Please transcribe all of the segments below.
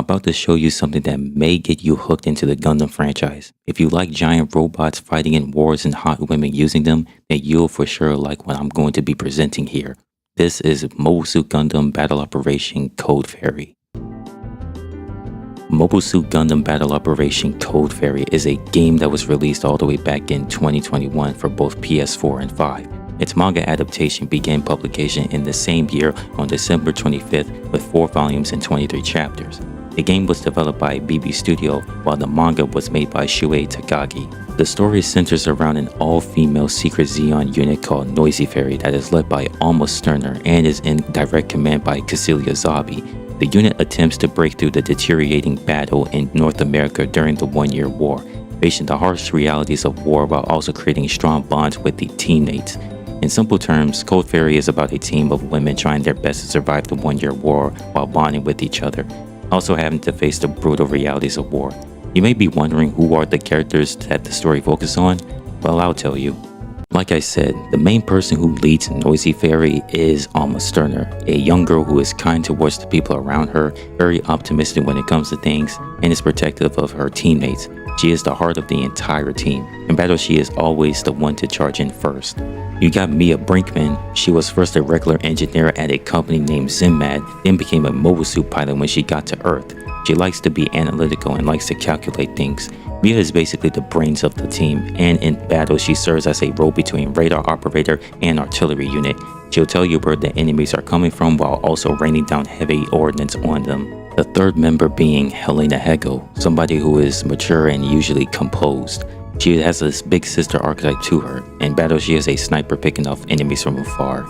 about to show you something that may get you hooked into the Gundam franchise. If you like giant robots fighting in wars and hot women using them, then you'll for sure like what I'm going to be presenting here. This is Mobile Suit Gundam Battle Operation Code Fairy. Mobile Suit Gundam Battle Operation Code Fairy is a game that was released all the way back in 2021 for both PS4 and 5. Its manga adaptation began publication in the same year on December 25th with 4 volumes and 23 chapters. The game was developed by BB Studio, while the manga was made by Shuei Takagi. The story centers around an all-female secret Zeon unit called Noisy Fairy that is led by Alma Sterner and is in direct command by Cecilia Zabi. The unit attempts to break through the deteriorating battle in North America during the One-Year War, facing the harsh realities of war while also creating strong bonds with the teammates. In simple terms, Code Fairy is about a team of women trying their best to survive the One-Year War while bonding with each other, also having to face the brutal realities of war. You may be wondering who are the characters that the story focuses on? Well, I'll tell you. Like I said, the main person who leads Noisy Fairy is Alma Sterner, a young girl who is kind towards the people around her, very optimistic when it comes to things, and is protective of her teammates. She is the heart of the entire team. In battle, she is always the one to charge in first. You got Mia Brinkman. She was first a regular engineer at a company named Zinmad, then became a mobile suit pilot when she got to Earth. She likes to be analytical and likes to calculate things. Mia is basically the brains of the team, and in battle she serves as a role between radar operator and artillery unit. She'll tell you where the enemies are coming from while also raining down heavy ordnance on them. The third member being Helena Hegel, somebody who is mature and usually composed. She has this big sister archetype to her. In battle, she is a sniper picking off enemies from afar.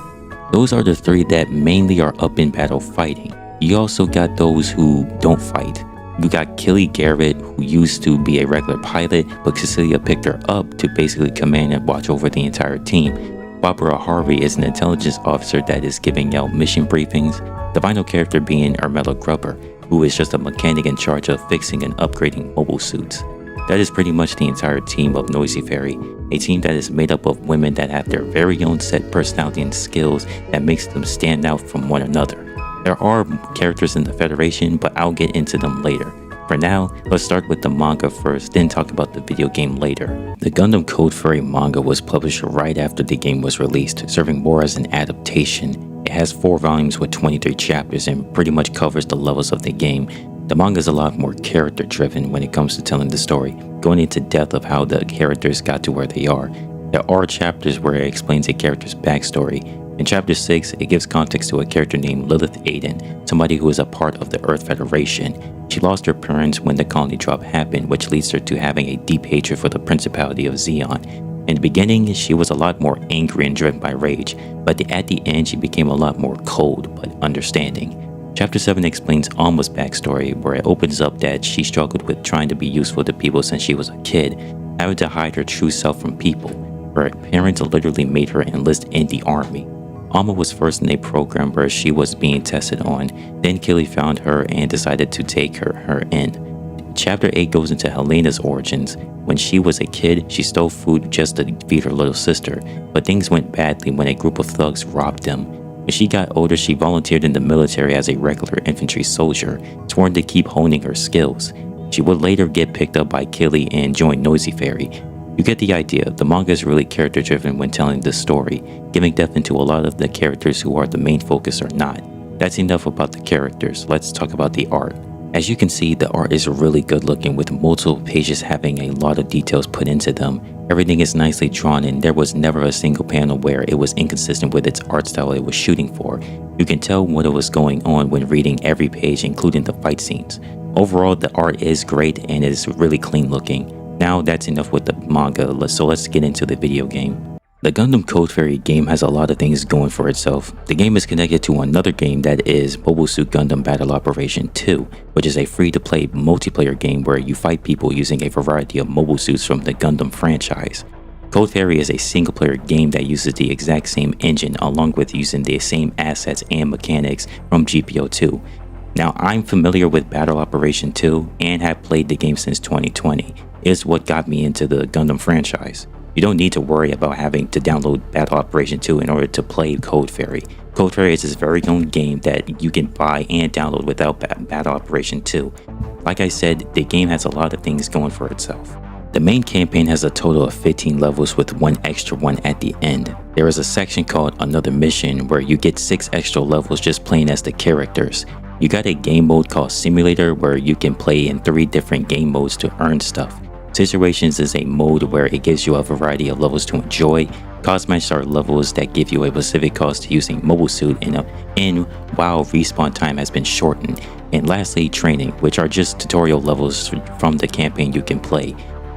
Those are the 3 that mainly are up in battle fighting. You also got those who don't fight. You got Killy Garrett, who used to be a regular pilot, but Cecilia picked her up to basically command and watch over the entire team. Barbara Harvey is an intelligence officer that is giving out mission briefings. The final character being Ermela Grubber, who is just a mechanic in charge of fixing and upgrading mobile suits. That is pretty much the entire team of Noisy Fairy, a team that is made up of women that have their very own set personality and skills that makes them stand out from one another. There are characters in the Federation, but I'll get into them later. For now, let's start with the manga first, then talk about the video game later. The Gundam Code Fairy manga was published right after the game was released, serving more as an adaptation. It has 4 volumes with 23 chapters and pretty much covers the levels of the game. The manga is a lot more character driven when it comes to telling the story, going into depth of how the characters got to where they are. There are chapters where it explains a character's backstory. In chapter 6, it gives context to a character named Lilith Aiden, somebody who is a part of the Earth Federation. She lost her parents when the colony drop happened, which leads her to having a deep hatred for the Principality of Zeon. In the beginning, she was a lot more angry and driven by rage, but at the end she became a lot more cold but understanding. Chapter 7 explains Alma's backstory, where it opens up that she struggled with trying to be useful to people since she was a kid, having to hide her true self from people. Her parents literally made her enlist in the army. Alma was first in a program where she was being tested on, then Killy found her and decided to take her in. Chapter 8 goes into Helena's origins. When she was a kid, she stole food just to feed her little sister, but things went badly when a group of thugs robbed them. When she got older, she volunteered in the military as a regular infantry soldier, sworn to keep honing her skills. She would later get picked up by Killy and join Noisy Fairy. You get the idea. The manga is really character driven when telling this story, giving depth into a lot of the characters who are the main focus or not. That's enough about the characters. Let's talk about the art. As you can see, the art is really good looking with multiple pages having a lot of details put into them. Everything is nicely drawn and there was never a single panel where it was inconsistent with its art style it was shooting for. You can tell what was going on when reading every page, including the fight scenes. Overall, the art is great and is really clean looking. Now that's enough with the manga, so let's get into the video game. The Gundam Code Fairy game has a lot of things going for itself. The game is connected to another game that is Mobile Suit Gundam Battle Operation 2, which is a free-to-play multiplayer game where you fight people using a variety of mobile suits from the Gundam franchise. Code Fairy is a single-player game that uses the exact same engine along with using the same assets and mechanics from GPO2. Now, I'm familiar with Battle Operation 2 and have played the game since 2020. It's what got me into the Gundam franchise. You don't need to worry about having to download Battle Operation 2 in order to play Code Fairy. Code Fairy is its very own game that you can buy and download without Battle Operation 2. Like I said, the game has a lot of things going for itself. The main campaign has a total of 15 levels with one extra one at the end. There is a section called Another Mission where you get 6 extra levels just playing as the characters. You got a game mode called Simulator where you can play in 3 different game modes to earn stuff. Situations is a mode where it gives you a variety of levels to enjoy. Cosmetics are levels that give you a specific cost using mobile suit and while respawn time has been shortened. And lastly, training, which are just tutorial levels from the campaign you can play.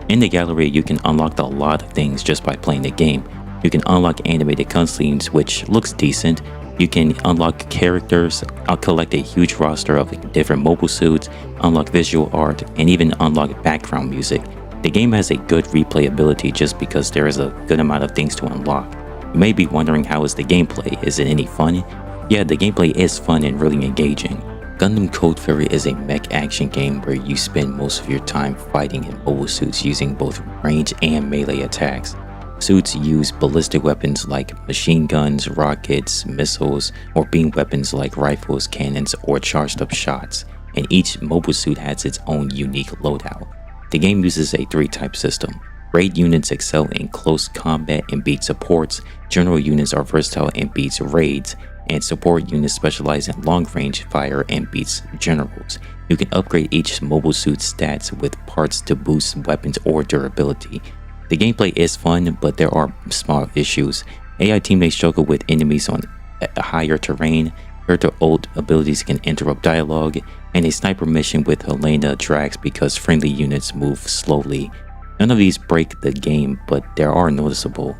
In the gallery, you can unlock a lot of things just by playing the game. You can unlock animated cutscenes, which looks decent. You can unlock characters, collect a huge roster of different mobile suits, unlock visual art, and even unlock background music. The game has a good replayability just because there is a good amount of things to unlock. You may be wondering, how is the gameplay? Is it any fun? Yeah, the gameplay is fun and really engaging. Gundam Code Fairy is a mech action game where you spend most of your time fighting in mobile suits using both range and melee attacks. Suits use ballistic weapons like machine guns, rockets, missiles, or beam weapons like rifles, cannons, or charged up shots, and each mobile suit has its own unique loadout. The game uses a 3-type system. Raid units excel in close combat and beat supports, general units are versatile and beats raids, and support units specialize in long-range fire and beats generals. You can upgrade each mobile suit's stats with parts to boost weapons or durability. The gameplay is fun, but there are small issues. AI teammates struggle with enemies on a higher terrain, character ult abilities can interrupt dialogue, and a sniper mission with Helena drags because friendly units move slowly. None of these break the game, but there are noticeable.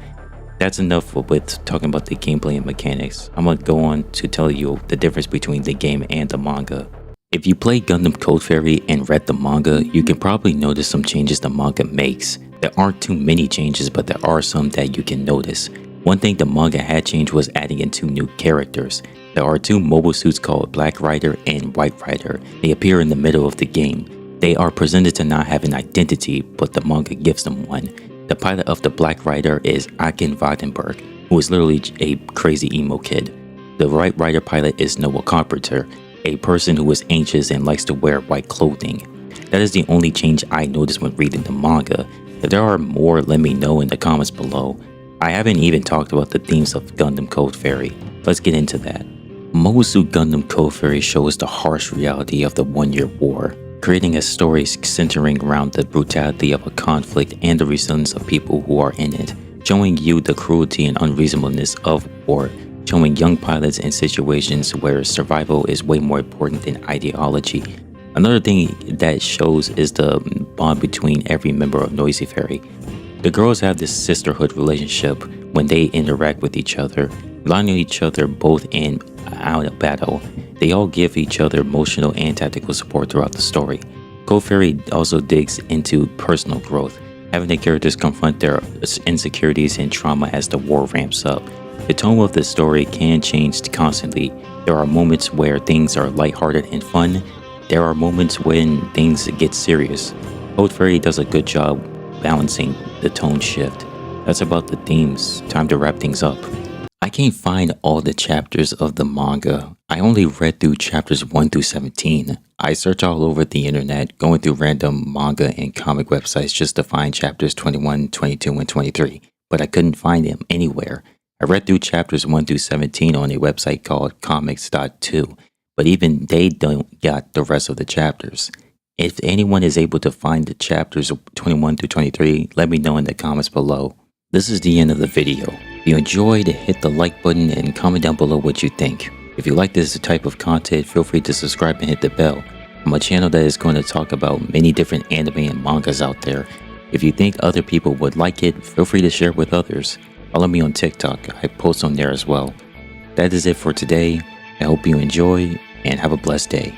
That's enough with talking about the gameplay and mechanics. I'm gonna go on to tell you the difference between the game and the manga. If you play Gundam Code Fairy and read the manga, you can probably notice some changes the manga makes. There aren't too many changes, but there are some that you can notice. One thing the manga had changed was adding in 2 new characters. There are 2 mobile suits called Black Rider and White Rider. They appear in the middle of the game. They are presented to not have an identity, but the manga gives them one. The pilot of the Black Rider is Akin Vandenberg, who is literally a crazy emo kid. The White Rider pilot is Noah Carpenter, a person who is anxious and likes to wear white clothing. That is the only change I noticed when reading the manga. If there are more, let me know in the comments below. I haven't even talked about the themes of Gundam Code Fairy. Let's get into that. Mobile Suit Gundam Code Fairy shows the harsh reality of the One-Year War, creating a story centering around the brutality of a conflict and the resilience of people who are in it, showing you the cruelty and unreasonableness of war, showing young pilots in situations where survival is way more important than ideology. Another thing that shows is the bond between every member of Noisy Fairy. The girls have this sisterhood relationship when they interact with each other, relying on each other both in and out of battle. They all give each other emotional and tactical support throughout the story. Code Fairy also digs into personal growth, having the characters confront their insecurities and trauma as the war ramps up. The tone of the story can change constantly. There are moments where things are lighthearted and fun. There are moments when things get serious. Code Fairy does a good job balancing the tone shift. That's about the themes. Time to wrap things up. I can't find all the chapters of the manga. I only read through chapters 1 through 17. I searched all over the internet, going through random manga and comic websites just to find chapters 21, 22, and 23, but I couldn't find them anywhere. I read through chapters 1 through 17 on a website called comics.to, but even they don't got the rest of the chapters. If anyone is able to find the chapters 21 through 23, let me know in the comments below. This is the end of the video. If you enjoyed, hit the like button and comment down below what you think. If you like this type of content, feel free to subscribe and hit the bell. I'm a channel that is going to talk about many different anime and mangas out there. If you think other people would like it, feel free to share it with others. Follow me on TikTok, I post on there as well. That is it for today. I hope you enjoy and have a blessed day.